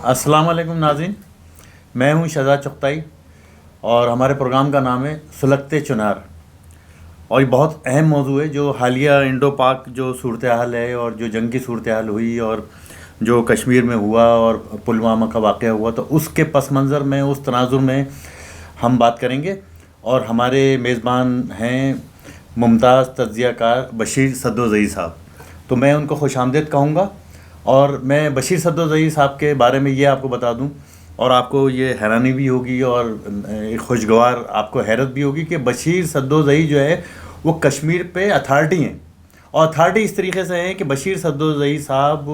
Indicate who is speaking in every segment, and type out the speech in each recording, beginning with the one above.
Speaker 1: السلام علیکم ناظرین، میں ہوں شہزاد چغتائی اور ہمارے پروگرام کا نام ہے سلگتے چنار. اور یہ بہت اہم موضوع ہے جو حالیہ انڈو پاک جو صورتحال ہے اور جو جنگ کی صورتحال ہوئی اور جو کشمیر میں ہوا اور پلوامہ کا واقعہ ہوا، تو اس کے پس منظر میں، اس تناظر میں ہم بات کریں گے. اور ہمارے میزبان ہیں ممتاز تجزیہ کار بشیر سدوزئی صاحب. تو میں ان کو خوش آمدید کہوں گا. اور میں بشیر سدوزئی صاحب کے بارے میں یہ آپ کو بتا دوں، اور آپ کو یہ حیرانی بھی ہوگی اور خوشگوار آپ کو حیرت بھی ہوگی کہ بشیر سدوزئی جو ہے وہ کشمیر پہ اتھارٹی ہیں. اور اتھارٹی اس طریقے سے ہیں کہ بشیر سدوزئی صاحب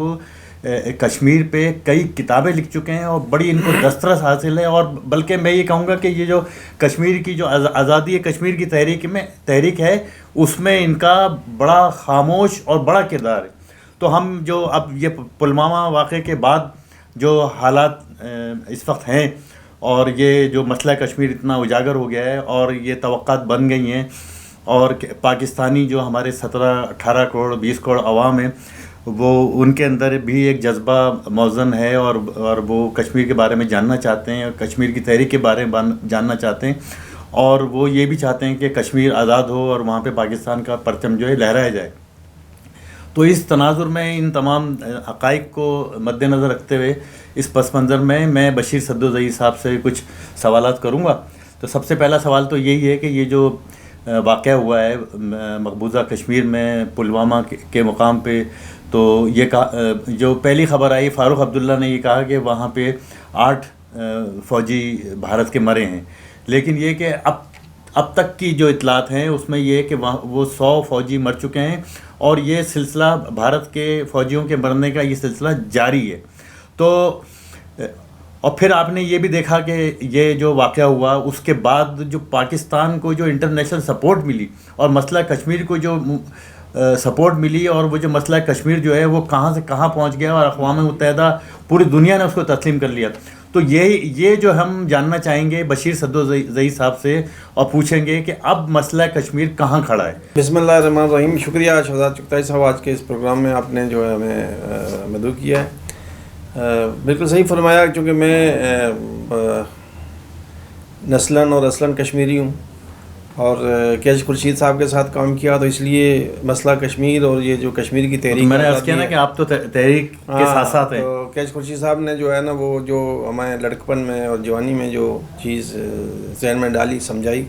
Speaker 1: کشمیر پہ کئی کتابیں لکھ چکے ہیں اور بڑی ان کو دسترس حاصل ہے. اور بلکہ میں یہ کہوں گا کہ یہ جو کشمیر کی جو آزادی کشمیر کی تحریک ہے، اس میں ان کا بڑا خاموش اور بڑا کردار ہے. تو ہم جو اب یہ پلوامہ واقعے کے بعد جو حالات اس وقت ہیں اور یہ جو مسئلہ کشمیر اتنا اجاگر ہو گیا ہے اور یہ توقعات بن گئی ہیں، اور پاکستانی جو ہمارے 17-18 کروڑ 20 کروڑ عوام ہیں، وہ ان کے اندر بھی ایک جذبہ موزن ہے اور وہ کشمیر کے بارے میں جاننا چاہتے ہیں، کشمیر کی تحریک کے بارے میں جاننا چاہتے ہیں، اور وہ یہ بھی چاہتے ہیں کہ کشمیر آزاد ہو اور وہاں پہ پاکستان کا پرچم جو ہے لہرایا جائے. تو اس تناظر میں ان تمام حقائق کو مد نظر رکھتے ہوئے اس پس منظر میں بشیر سدوزئی صاحب سے کچھ سوالات کروں گا. تو سب سے پہلا سوال تو یہی ہے کہ یہ جو واقعہ ہوا ہے مقبوضہ کشمیر میں پلوامہ کے مقام پہ، تو یہ جو پہلی خبر آئی فاروق عبداللہ نے یہ کہا کہ وہاں پہ 8 فوجی بھارت کے مرے ہیں. لیکن یہ کہ اب تک کی جو اطلاعات ہیں اس میں یہ ہے کہ وہ 100 فوجی مر چکے ہیں اور یہ سلسلہ بھارت کے فوجیوں کے مرنے کا یہ سلسلہ جاری ہے. تو اور پھر آپ نے یہ بھی دیکھا کہ یہ جو واقعہ ہوا اس کے بعد جو پاکستان کو جو انٹرنیشنل سپورٹ ملی اور مسئلہ کشمیر کو جو سپورٹ ملی، اور وہ جو مسئلہ کشمیر جو ہے وہ کہاں سے کہاں پہنچ گیا اور اقوام متحدہ پوری دنیا نے اس کو تسلیم کر لیا. تو یہ جو ہم جاننا چاہیں گے بشیر سدوزئی صاحب سے، اور پوچھیں گے کہ اب مسئلہ کشمیر کہاں کھڑا ہے.
Speaker 2: بسم اللہ الرحمن الرحیم. شکریہ شہزاد چغتائی صاحب، آج کے اس پروگرام میں آپ نے جو ہے ہمیں مدعو کیا ہے. بالکل صحیح فرمایا، چونکہ میں نسلاً اور اصلاً کشمیری ہوں اور کیچ خورشید صاحب کے ساتھ کام کیا، تو اس لیے مسئلہ کشمیر اور یہ جو کشمیر کی تحریک،
Speaker 1: میں نے عرض کیا نا کہ آپ تو تحریک کے ساتھ ساتھ ہیں.
Speaker 2: تو کیچ خورشید صاحب نے جو ہے نا وہ جو ہمیں لڑکپن میں اور جوانی میں جو چیز ذہن میں ڈالی سمجھائی،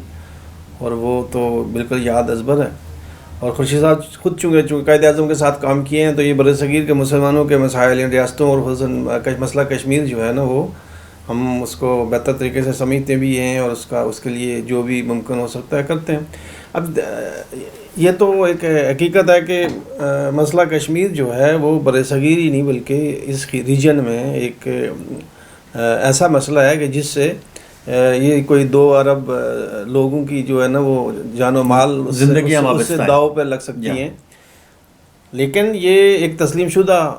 Speaker 2: اور وہ تو بالکل یاد ازبر ہے. اور خورشید صاحب خود چونکہ قائد اعظم کے ساتھ کام کیے ہیں، تو یہ بر صغیر کے مسلمانوں کے مسائل ریاستوں اور خصوصاً مسئلہ کشمیر جو ہے نا، وہ ہم اس کو بہتر طریقے سے سمجھتے بھی ہیں اور اس کے لیے جو بھی ممکن ہو سکتا ہے کرتے ہیں. اب یہ تو ایک حقیقت ہے کہ مسئلہ کشمیر جو ہے وہ بر صغیر ہی نہیں بلکہ اس ریجن میں ایک ایسا مسئلہ ہے کہ جس سے یہ کوئی 2 ارب لوگوں کی جو ہے نا وہ جان و مال
Speaker 1: زندگیاں
Speaker 2: اس سے داؤ پہ لگ سکتی ہیں. لیکن یہ ایک تسلیم شدہ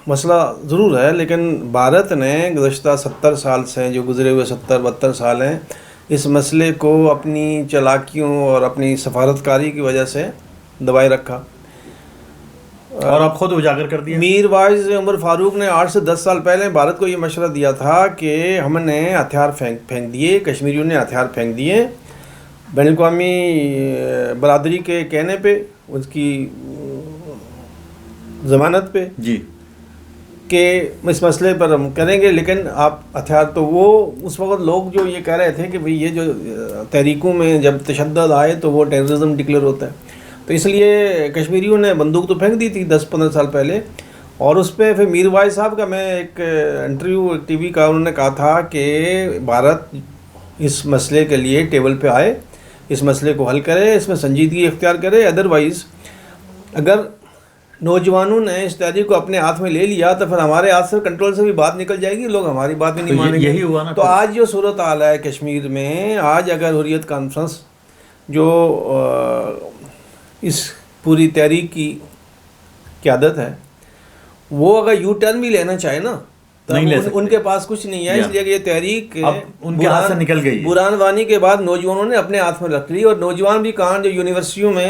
Speaker 2: مسئلہ ضرور ہے. لیکن بھارت نے گزشتہ 70 سال سے، جو گزرے ہوئے 70-72 سال ہیں، اس مسئلے کو اپنی چالاکیوں اور اپنی سفارتکاری کی وجہ سے دبائے رکھا
Speaker 1: اور اب خود اجاگر کر دیا.
Speaker 2: میر واعظ عمر فاروق نے 8 سے 10 سال پہلے بھارت کو یہ مشورہ دیا تھا کہ ہم نے ہتھیار پھینک دیے، کشمیریوں نے ہتھیار پھینک دیے بین الاقوامی برادری کے کہنے پہ، اس کی ضمانت پہ
Speaker 1: جی
Speaker 2: کہ اس مسئلے پر ہم کریں گے، لیکن آپ ہتھیار. تو وہ اس وقت لوگ جو یہ کہہ رہے تھے کہ بھئی یہ جو تحریکوں میں جب تشدد آئے تو وہ ٹیررزم ڈکلیئر ہوتا ہے. تو اس لیے کشمیریوں نے بندوق تو پھینک دی تھی 10-15 سال پہلے. اور اس پہ پھر میر واعظ صاحب کا میں ایک انٹرویو ٹی وی کا، انہوں نے کہا تھا کہ بھارت اس مسئلے کے لیے ٹیبل پہ آئے، اس مسئلے کو حل کرے، اس میں سنجیدگی اختیار کرے. ادروائز اگر نوجوانوں نے اس تحریک کو اپنے ہاتھ میں لے لیا تو پھر ہمارے ہاتھ سے کنٹرول سے بھی بات نکل جائے گی، لوگ ہماری بات بھی نہیں مانیں گے.
Speaker 1: یہی ہوا نا.
Speaker 2: تو آج جو صورت حال ہے کشمیر میں، آج اگر حریت کانفرنس جو اس پوری تحریک کی قیادت ہے، وہ اگر یو ٹرن بھی لینا چاہے نا،
Speaker 1: نہیں لے سکتے.
Speaker 2: ان کے پاس کچھ نہیں ہے, اس لیے کہ یہ تحریک
Speaker 1: اب ان کے ہاتھ سے نکل گئی.
Speaker 2: برہان وانی کے بعد نوجوانوں نے اپنے ہاتھ میں رکھ لی, اور نوجوان بھی کہاں جو یونیورسٹیوں میں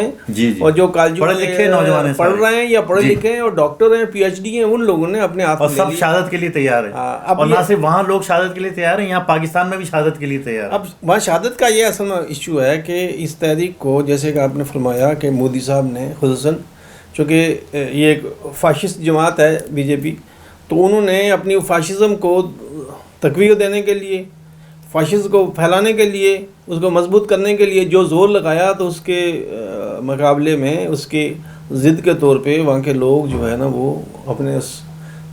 Speaker 2: اور جو کالجوں میں پڑھ رہے ہیں یا پڑھے لکھے ہیں اور ڈاکٹر ہیں, پی ایچ ڈی ہیں, ان لوگوں نے اپنے ہاتھ میں
Speaker 1: سب شہادت کے لیے تیار ہیں. اور نہ صرف وہاں لوگ شہادت کے لیے تیار ہیں, یہاں پاکستان میں بھی شہادت کے لیے تیار ہیں.
Speaker 2: اب وہاں شہادت کا یہ اصل میں ایشو ہے کہ اس تحریک کو, جیسے کہ آپ نے فرمایا کہ مودی صاحب نے خصوصاً, چونکہ یہ ایک فاشسٹ جماعت ہے بی جے پی, تو انہوں نے اپنی فاشزم کو تقویت دینے کے لیے, فاشزم کو پھیلانے کے لیے, اس کو مضبوط کرنے کے لیے جو زور لگایا, تو اس کے مقابلے میں اس کے ضد کے طور پہ وہاں کے لوگ جو ہے نا وہ اپنے اس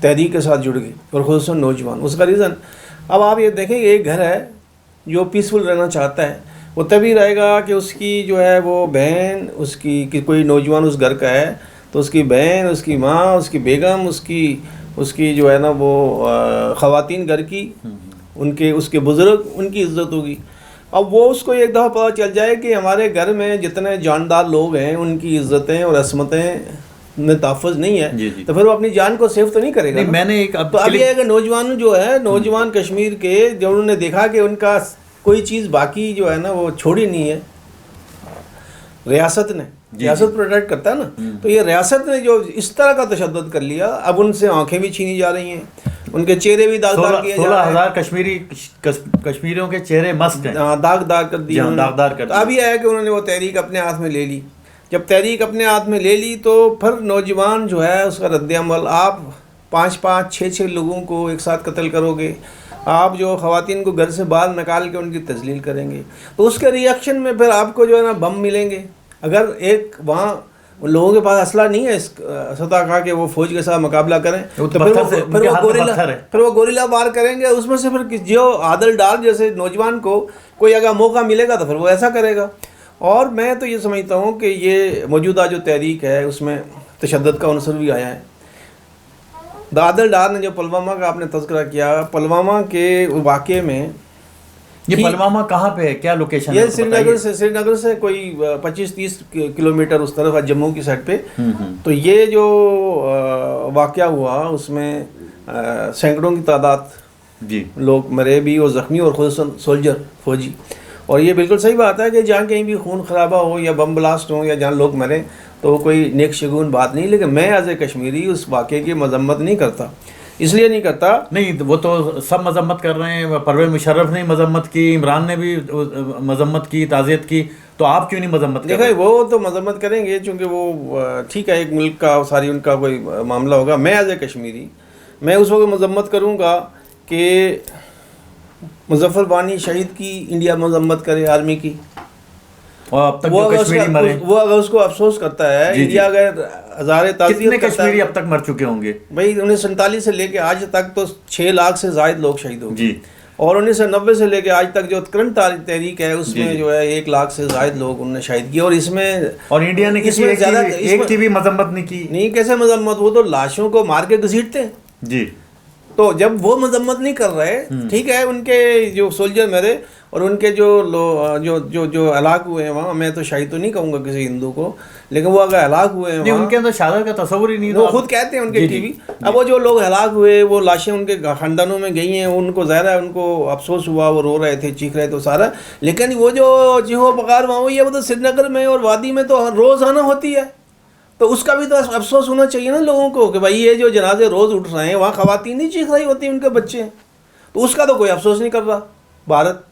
Speaker 2: تحریک کے ساتھ جڑ گئے, اور خصوصاً نوجوان. اس کا ریزن, اب آپ یہ دیکھیں ایک گھر ہے جو پیسفل رہنا چاہتا ہے, وہ تبھی رہے گا کہ اس کی جو ہے وہ بہن, اس کی کہ کوئی نوجوان اس گھر کا ہے تو اس کی بہن, اس کی ماں, اس کی بیگم, اس کی جو ہے نا وہ خواتین گھر کی, اس کے بزرگ, ان کی عزت ہوگی. اب وہ اس کو ایک دفعہ پتہ چل جائے کہ ہمارے گھر میں جتنے جاندار لوگ ہیں ان کی عزتیں اور عصمتیں میں تحفظ نہیں ہے, تو پھر وہ اپنی جان کو سیف تو نہیں کرے گا.
Speaker 1: میں نے ایک
Speaker 2: تو اب یہ ہے کہ نوجوان جو ہے, نوجوان کشمیر کے, جب انہوں نے دیکھا کہ ان کا کوئی چیز باقی جو ہے نا وہ چھوڑی نہیں ہے, ریاست نے, ریاست پروٹیکٹ کرتا ہے نا, تو یہ ریاست نے جو اس طرح کا تشدد کر لیا, اب ان سے آنکھیں بھی چھینی جا رہی ہیں, ان کے چہرے بھی داغ دار کیے جا رہے ہیں.
Speaker 1: 16,000 کشمیریوں کے چہرے مست ہیں,
Speaker 2: داغ کر دیے. اب یہ ہے کہ انہوں نے وہ تحریک اپنے ہاتھ میں لے لی. جب تحریک اپنے ہاتھ میں لے لی تو پھر نوجوان جو ہے اس کا رد عمل, آپ 5-5, 6-6 لوگوں کو ایک ساتھ قتل کرو گے, آپ جو خواتین کو گھر سے باہر نکال کے ان کی تذلیل کریں گے, تو اس کے ری ایکشن میں پھر آپ کو جو ہے نا بم ملیں گے. اگر ایک وہاں لوگوں کے پاس اسلحہ نہیں ہے اس سطح کا کہ وہ فوج کے ساتھ مقابلہ کریں, تو پھر وہ گوریلا وار کریں گے. اس میں سے پھر جو عادل ڈار جیسے نوجوان کو کوئی اگر موقع ملے گا تو پھر وہ ایسا کرے گا. اور میں تو یہ سمجھتا ہوں کہ یہ موجودہ جو تحریک ہے اس میں تشدد کا عنصر بھی آیا ہے. عادل ڈار نے جو پلوامہ کا آپ نے تذکرہ کیا, پلوامہ کے واقعے میں,
Speaker 1: یہ پلوامہ کہاں پہ ہے, کیا لوکیشن ہے؟
Speaker 2: یہ سری نگر سے کوئی 25-30 کلومیٹر اس طرف ہے, جموں کی سائڈ پہ. تو یہ جو واقعہ ہوا اس میں سینکڑوں کی تعداد لوگ مرے بھی اور زخمی, اور خصوصاً سولجر, فوجی. اور یہ بالکل صحیح بات ہے کہ جہاں کہیں بھی خون خرابہ ہو یا بم بلاسٹ ہو یا جہاں لوگ مریں تو کوئی نیک شگون بات نہیں, لیکن میں ایز اے کشمیری اس واقعے کی مذمت نہیں کرتا. اس لیے نہیں کرتا,
Speaker 1: نہیں وہ تو سب مذمت کر رہے ہیں, پرویز مشرف نے مذمت کی, عمران نے بھی مذمت کی, تعزیت کی, تو آپ کیوں نہیں مذمت کر رہے؟
Speaker 2: دیکھیں وہ تو مذمت کریں گے چونکہ وہ ٹھیک ہے ایک ملک کا ساری ان کا کوئی معاملہ ہوگا. میں ایز اے کشمیری میں اس وقت مذمت کروں گا کہ مظفر بانی شہید کی انڈیا مذمت کرے آرمی کی,
Speaker 1: اور اب تک جو کشمیری مرے,
Speaker 2: وہ اگر اس کو افسوس کرتا ہے انڈیا اگر ہزاریں تعزیت
Speaker 1: کتنے کشمیری اب تک مر چکے ہوں گے
Speaker 2: بھائی؟ 1947 سے لے کے آج تک تو 6 لاکھ سے زائد لوگ شہید ہو گئے, اور 1990 سے لے کے آج تک جو کرنٹ تحریک ہے اس میں جو ہے 1 لاکھ سے زائد لوگ انہوں نے شہید کیے. اور اس میں
Speaker 1: انڈیا نے کسی ایک کی بھی مذمت نہیں کی.
Speaker 2: نہیں, کیسے مذمت, وہ تو لاشوں کو مار کے گھسیٹتے ہیں. تو جب وہ مذمت نہیں کر رہے, ٹھیک ہے ان کے جو سولجر مرے اور ان کے جو ہلاک ہوئے ہیں وہاں, میں تو شہید تو نہیں کہوں گا کسی ہندو کو, لیکن وہ اگر ہلاک ہوئے ہیں
Speaker 1: ان کے اندر شہادت کا تصور ہی نہیں,
Speaker 2: وہ خود کہتے ہیں ان کے ٹی وی. اب وہ جو لوگ ہلاک ہوئے وہ لاشیں ان کے خاندانوں میں گئی ہیں, ان کو ظاہر ہے ان کو افسوس ہوا, وہ رو رہے تھے, چیخ رہے تھے سارا, لیکن وہ جو چیخو پکار وہاں ہوئی ہے وہ تو سری نگر میں اور وادی میں تو روز آنا ہوتی ہے. تو اس کا بھی تو افسوس ہونا چاہیے نا لوگوں کو کہ بھائی یہ جو جنازے روز اٹھ رہے ہیں وہاں خواتین نہیں چیخ رہی ہوتی, ان کے بچے ہیں, تو اس کا تو کوئی افسوس نہیں کر رہا بھارت.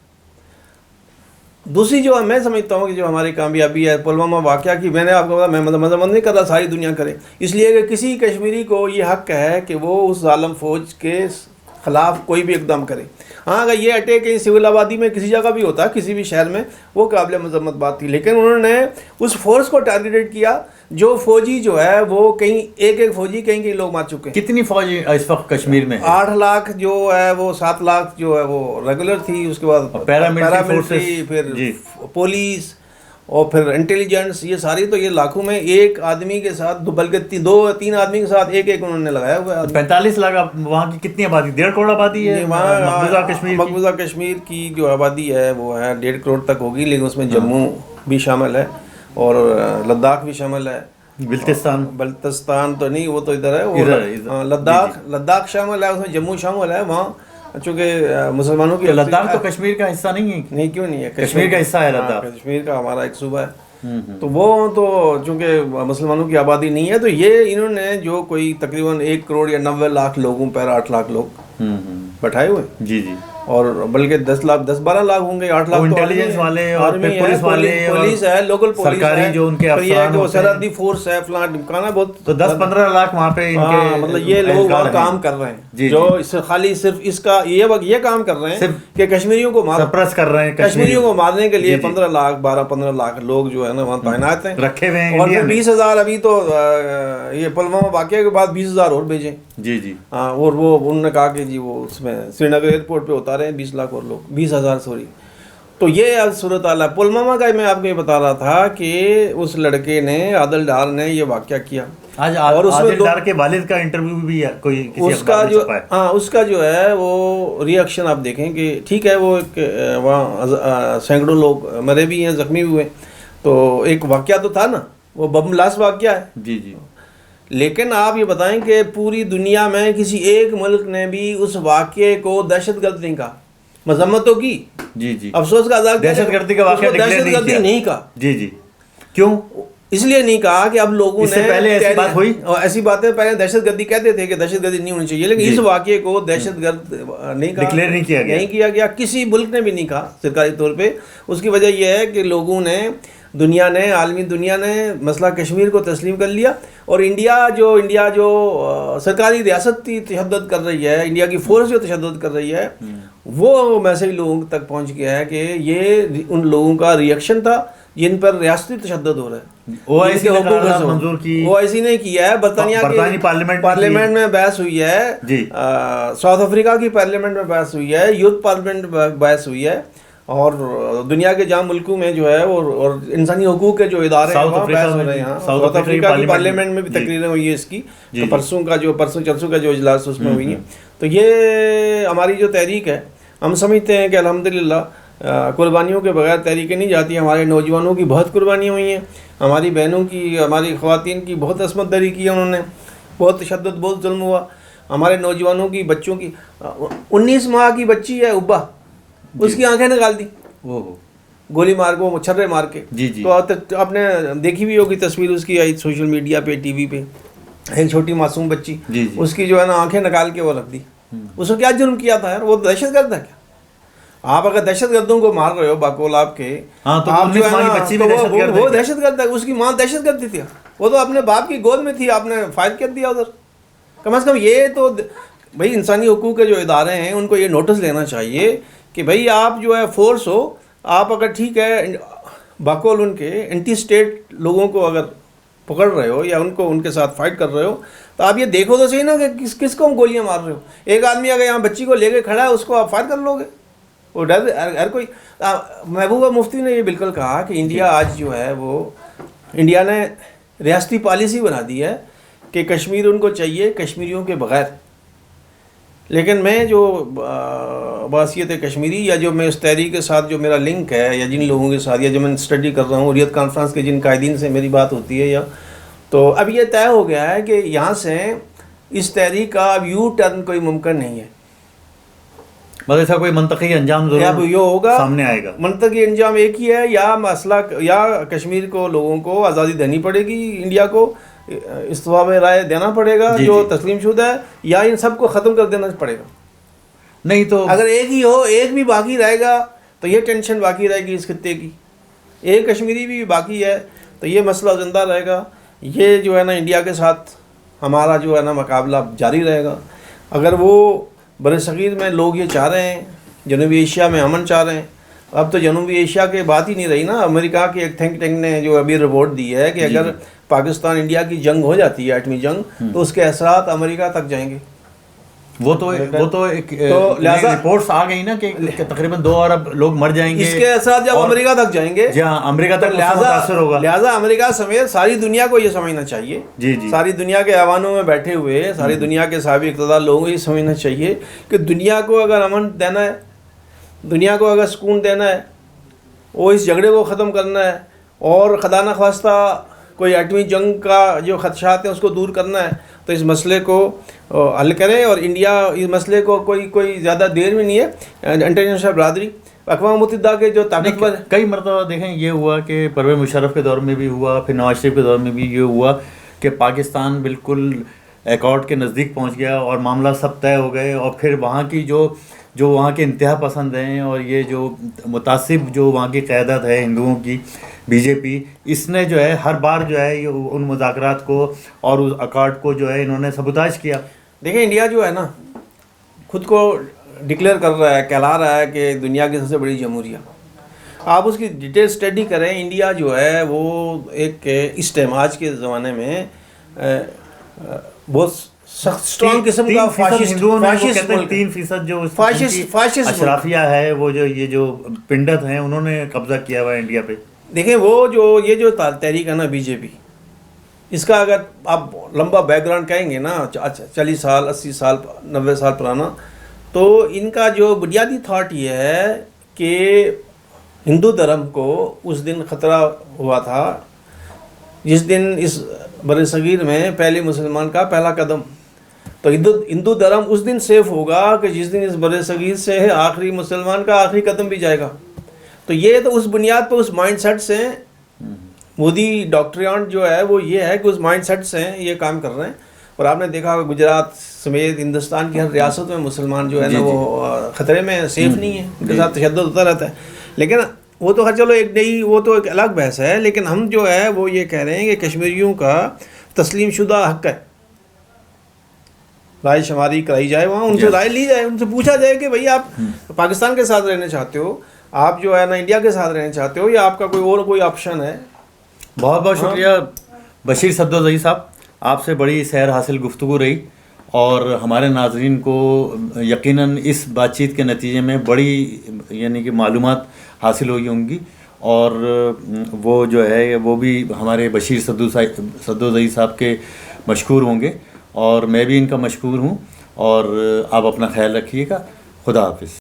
Speaker 2: دوسری جو میں سمجھتا ہوں کہ جو ہماری کامیابی ہے پلوامہ واقعہ کی, میں نے آپ کو بتا, میں مذمت نہیں کر رہا, ساری دنیا کرے, اس لیے کہ کسی کشمیری کو یہ حق ہے کہ وہ اس ظالم فوج کے خلاف کوئی بھی اقدام کرے. ہاں اگر یہ اٹیک کہیں سول آبادی میں کسی جگہ بھی ہوتا, کسی بھی شہر میں, وہ قابل مذمت بات تھی, لیکن انہوں نے اس فورس کو ٹارگیٹ کیا جو فوجی جو ہے وہ کہیں ایک فوجی کہیں لوگ مار چکے ہیں.
Speaker 1: کتنی فوج اس وقت کشمیر میں؟
Speaker 2: 8 لاکھ جو ہے وہ 7 لاکھ جو ہے وہ ریگولر تھی, اس کے بعد پیراملٹری, پھر پولیس اور پھر انٹیلیجنس, یہ ساری, تو یہ لاکھوں میں ایک آدمی کے ساتھ, بلکہ 2-3 آدمی کے ساتھ ایک انہوں نے لگایا ہوا ہے.
Speaker 1: 45 لاکھ وہاں کی کتنی آبادی؟ 1.5 کروڑ آبادی ہے
Speaker 2: مقبوضہ کشمیر کی جو آبادی ہے وہ ہے 1.5 کروڑ تک ہوگی, لیکن اس میں جموں بھی شامل ہے اور لداخ بھی شامل ہے بلتستان تو نہیں، وہ تو ادھر ہے،
Speaker 1: ادھر ہے،
Speaker 2: وہ لداخ شامل ہے، اس میں جموں شامل ہے، وہاں چونکہ مسلمانوں کی
Speaker 1: لداخ تو کشمیر کا حصہ نہیں ہے؟
Speaker 2: نہیں، کیوں نہیں ہے،
Speaker 1: کشمیر کا حصہ ہے لداخ،
Speaker 2: کشمیر کا ہمارا ایک صوبہ ہے، تو وہ تو چونکہ مسلمانوں کی آبادی نہیں ہے، تو یہ انہوں نے جو کوئی تقریباً 1 کروڑ یا 90 لاکھ لوگوں پر 8 لاکھ لوگ بٹھائے ہوئے،
Speaker 1: جی جی،
Speaker 2: اور بلکہ 10-12 لاکھ ہوں گے، 8 لاکھ
Speaker 1: انٹیلیجنس والے اور پولیس والے،
Speaker 2: پولیس ہے، لوکل پولیس
Speaker 1: سرکاری جو ان کے افسران ہوتے ہیں،
Speaker 2: سرحدی فورس ہے، فلاں ٹمکانا، بہت
Speaker 1: تو 10-15 لاکھ وہاں پہ ان کے
Speaker 2: مطلب یہ لوگ وہاں کام کر رہے ہیں، جو خالی صرف اس کا یہ کام کر رہے ہیں کہ کشمیریوں کو
Speaker 1: سپریس کر رہے ہیں،
Speaker 2: کشمیریوں کو مارنے کے لیے 15 لاکھ لوگ جو ہے نا وہاں تعینات ہیں،
Speaker 1: رکھے ہوئے ہیں،
Speaker 2: اور پھر 20,000 ابھی تو یہ پلوامہ واقعے کے بعد 20,000 اور بھیجیں،
Speaker 1: جی جی،
Speaker 2: اور وہ انہوں نے کہا کہ جی وہ اس میں سری نگر ایئرپورٹ پہ اتارے ہیں 20 لاکھ اور لوگ، 20,000 سوری. تو یہ اب صورت حال ہے. پلوامہ کا میں آپ کو یہ بتا رہا تھا کہ اس لڑکے نے، عادل ڈار نے یہ واقعہ کیا.
Speaker 1: آج عادل ڈار کے والد کا انٹرویو بھی کوئی کسی اخبار میں چھپا ہے،
Speaker 2: اس کا جو ہے وہ ریئیکشن آپ دیکھیں کہ ٹھیک ہے، وہ ایک وہاں سینکڑوں لوگ مرے بھی ہیں، زخمی بھی ہوئے، تو ایک واقعہ تو تھا نا، وہ بم بلاسٹ واقعہ ہے.
Speaker 1: جی جی،
Speaker 2: لیکن آپ یہ بتائیں کہ پوری دنیا میں کسی ایک ملک نے بھی اس واقعے کو دہشت گرد نہیں کہا، مذمت تو کی،
Speaker 1: جی جی،
Speaker 2: افسوس کا اظہار،
Speaker 1: دہشت گردی کا واقعہ
Speaker 2: دہشت گردی نہیں کہا.
Speaker 1: جی جی، کیوں؟
Speaker 2: اس لیے نہیں کہا کہ اب لوگوں نے
Speaker 1: پہلے ایسی بات ہوئی،
Speaker 2: ایسی باتیں پہلے دہشت گردی کہتے تھے کہ دہشت گردی نہیں ہونی چاہیے، لیکن اس واقعے کو دہشت گرد نہیں کہا،
Speaker 1: ڈکلیئر نہیں
Speaker 2: کیا گیا، کسی ملک نے بھی نہیں کہا سرکاری طور پہ. اس کی وجہ یہ ہے کہ لوگوں نے، دنیا نے، عالمی دنیا نے مسئلہ کشمیر کو تسلیم کر لیا، اور انڈیا جو سرکاری ریاست تشدد کر رہی ہے، انڈیا کی فورس جو تشدد کر رہی ہے، وہ میسج لوگوں تک پہنچ گیا ہے کہ یہ ان لوگوں کا ریئیکشن تھا جن پر ریاستی تشدد ہو رہا ہے. OIC نے کیا ہے، برطانیہ پارلیمنٹ میں بحث ہوئی ہے، ساؤتھ افریقہ کی پارلیمنٹ میں بحث ہوئی ہے، یورپ پارلیمنٹ میں بحث ہوئی ہے، اور دنیا کے جام ملکوں میں جو ہے اور انسانی حقوق کے جو ادارے ہیں وہاں بحث ہو رہے ہیں. ساؤتھ افریقہ کی پارلیمنٹ میں بھی تقریریں ہوئی ہیں اس کی، پرسوں چرسوں کا جو اجلاس اس میں ہوئی ہیں. تو یہ ہماری جو تحریک ہے، ہم سمجھتے ہیں کہ الحمدللہ قربانیوں کے بغیر تحریکیں نہیں جاتی. ہمارے نوجوانوں کی بہت قربانیاں ہوئی ہیں، ہماری بہنوں کی، ہماری خواتین کی بہت عصمت دری کی ہے انہوں نے، بہت تشدد، بہت ظلم ہوا. ہمارے نوجوانوں کی، بچوں کی، 19 ماہ کی بچی ہے ابا، اس کی آنکھیں نکال دی گولی مار کے، وہ چھرے مار کے. تو آپ نے دیکھی بھی ہوگی تصویر اس کی، آئی سوشل میڈیا پہ، ٹی وی پہ، ایک چھوٹی معصوم بچی، اس کی جو ہے نا آنکھیں نکال کے وہ رکھ دی. اس کو کیا جرم کیا تھا یار؟ وہ دہشت گرد ہے کیا؟ آپ اگر دہشت گردوں کو مار رہے ہو باقول آپ کے، وہ دہشت گرد ہے. اس کی ماں دہشت گردی تھی، وہ تو اپنے باپ کی گود میں تھی، آپ نے فائر کر دیا ادھر. کم از کم یہ تو بھائی انسانی حقوق کے جو ادارے ہیں ان کو یہ نوٹس لینا چاہیے کہ بھائی آپ جو ہے فورس ہو، آپ اگر ٹھیک ہے باقول ان کے اینٹی اسٹیٹ لوگوں کو اگر پکڑ رہے ہو یا ان کے ساتھ فائٹ کر رہے ہو، تو آپ یہ دیکھو تو صحیح نا کہ کس کو ہم گولیاں مار رہے ہو. ایک آدمی اگر یہاں بچی کو لے کے کھڑا ہے، اس کو آپ فائر کر لو گے؟ وہ ڈر ہر کوئی. محبوبہ مفتی نے یہ بالکل کہا کہ انڈیا آج جو ہے وہ، انڈیا نے ریاستی پالیسی بنا دی ہے کہ کشمیر ان کو چاہیے کشمیریوں کے بغیر. لیکن میں جو بحثیت کشمیری، یا جو میں اس تحریک کے ساتھ جو میرا لنک ہے، یا جن لوگوں کے ساتھ، یا جو میں اسٹڈی کر رہا ہوں، ریت کانفرنس کے جن قائدین سے میری بات ہوتی ہے، یا تو اب یہ طے ہو گیا ہے کہ یہاں سے اس تحریک کا اب یو ٹرن کوئی ممکن نہیں ہے.
Speaker 1: بس ایسا کوئی منطقی انجام ضرور
Speaker 2: یہ ہوگا،
Speaker 1: سامنے آئے گا.
Speaker 2: منطقی انجام ایک ہی ہے، یا مسئلہ، یا کشمیر کو لوگوں کو آزادی دینی پڑے گی، انڈیا کو استفاء رائے دینا پڑے گا جو تسلیم شدہ ہے، یا ان سب کو ختم کر دینا پڑے گا.
Speaker 1: نہیں تو
Speaker 2: اگر ایک ہی ہو، ایک بھی باقی رہے گا تو یہ ٹینشن باقی رہے گی اس خطے کی. ایک کشمیری بھی باقی ہے تو یہ مسئلہ زندہ رہے گا. یہ جو ہے نا انڈیا کے ساتھ ہمارا جو ہے نا مقابلہ جاری رہے گا. اگر وہ بر صغیر میں لوگ یہ چاہ رہے ہیں، جنوبی ایشیا میں امن چاہ رہے ہیں، اب تو جنوبی ایشیا کے بات ہی نہیں رہی نا. امریکہ کے ایک تھنک ٹینک نے جو ابھی رپورٹ دی ہے کہ اگر پاکستان انڈیا کی جنگ ہو جاتی ہے، ایٹمی جنگ، تو اس کے اثرات امریکہ تک جائیں گے.
Speaker 1: وہ تو ایک رپورٹس آ گئی نا کہ تقریباً 2 ارب لوگ مر جائیں گے،
Speaker 2: اس کے اثرات جب امریکہ تک جائیں گے.
Speaker 1: جی ہاں، امریکہ تک متاثر ہوگا.
Speaker 2: لہٰذا امریکہ سمیت ساری دنیا کو یہ سمجھنا چاہیے، ساری دنیا کے ایوانوں میں بیٹھے ہوئے ساری دنیا کے صاحب اقتدار لوگوں کو یہ سمجھنا چاہیے کہ دنیا کو اگر امن دینا ہے، دنیا کو اگر سکون دینا ہے، وہ اس جھگڑے کو ختم کرنا ہے، اور خدا نخواستہ کوئی ایٹمی جنگ کا جو خدشات ہیں اس کو دور کرنا ہے تو اس مسئلے کو حل کرے. اور انڈیا اس مسئلے کو کوئی زیادہ دیر میں نہیں ہے. انٹرنیشنل برادری اقوام متحدہ کے جو طاقتور
Speaker 1: کئی مرتبہ دیکھیں یہ ہوا کہ پرویز مشرف کے دور میں بھی ہوا, پھر نواز شریف کے دور میں بھی یہ ہوا کہ پاکستان بالکل ایکارڈ کے نزدیک پہنچ گیا اور معاملہ سب طے ہو گئے, اور پھر وہاں کی جو وہاں کے انتہا پسند ہیں اور یہ جو متعصب جو وہاں کی قیادت ہے ہندوؤں کی بی جے پی, اس نے جو ہے ہر بار جو ہے یہ ان مذاکرات کو اور اس اکارڈ کو جو ہے انہوں نے سبوتاژ کیا.
Speaker 2: دیکھیں انڈیا جو ہے نا خود کو ڈکلیئر کر رہا ہے, کہلا رہا ہے کہ دنیا کی سب سے بڑی جمہوریہ. آپ اس کی ڈیٹیل اسٹڈی کریں. انڈیا جو ہے وہ ایک اس ٹائم آج کے زمانے میں بہت سخت اسٹرانگ قسم کا فاشسٹ
Speaker 1: 3% جو اشرافیہ ہے وہ جو یہ جو پنڈت ہیں انہوں نے قبضہ کیا ہوا ہے انڈیا پہ.
Speaker 2: دیکھیں وہ یہ جو تحریک ہے نا بی جے پی, اس کا اگر آپ لمبا بیک گراؤنڈ کہیں گے نا 40 سال 80 سال 90 سال پرانا, تو ان کا جو بنیادی تھاٹ یہ ہے کہ ہندو دھرم کو اس دن خطرہ ہوا تھا جس دن اس بر صغیر میں پہلے مسلمان کا پہلا قدم. تو ہندو دھرم اس دن سیف ہوگا کہ جس دن اس بر صغیر سے آخری مسلمان کا آخری قدم بھی جائے گا. تو یہ تو اس بنیاد پہ اس مائنڈ سیٹ سے مودی ڈاکٹریانٹ جو ہے وہ یہ ہے کہ اس مائنڈ سیٹ سے یہ کام کر رہے ہیں. اور آپ نے دیکھا کہ گجرات سمیت ہندوستان کی ہر ریاست میں مسلمان جو ہے نا وہ خطرے میں سیف نہیں ہے, ان کے ساتھ تشدد ہوتا رہتا ہے. لیکن وہ تو چلو ایک نئی وہ تو ایک الگ بحث ہے. لیکن ہم جو ہے وہ یہ کہہ رہے ہیں کہ کشمیریوں کا تسلیم شدہ حق ہے, رائے شماری کرائی جائے, وہاں ان سے رائے لی جائے, ان سے پوچھا جائے کہ بھئی آپ پاکستان کے ساتھ رہنا چاہتے ہو, آپ جو ہے نا انڈیا کے ساتھ رہنا چاہتے ہو, یا آپ کا کوئی آپشن ہے.
Speaker 1: بہت بہت شکریہ بشیر صدوزئی صاحب, آپ سے بڑی سیر حاصل گفتگو رہی, اور ہمارے ناظرین کو یقیناً اس بات چیت کے نتیجے میں بڑی یعنی کہ معلومات حاصل ہوئی ہوں گی, اور وہ جو ہے وہ بھی ہمارے بشیر صدوزئی صاحب کے مشکور ہوں گے, اور میں بھی ان کا مشکور ہوں. اور آپ اپنا خیال رکھیے گا. خدا حافظ.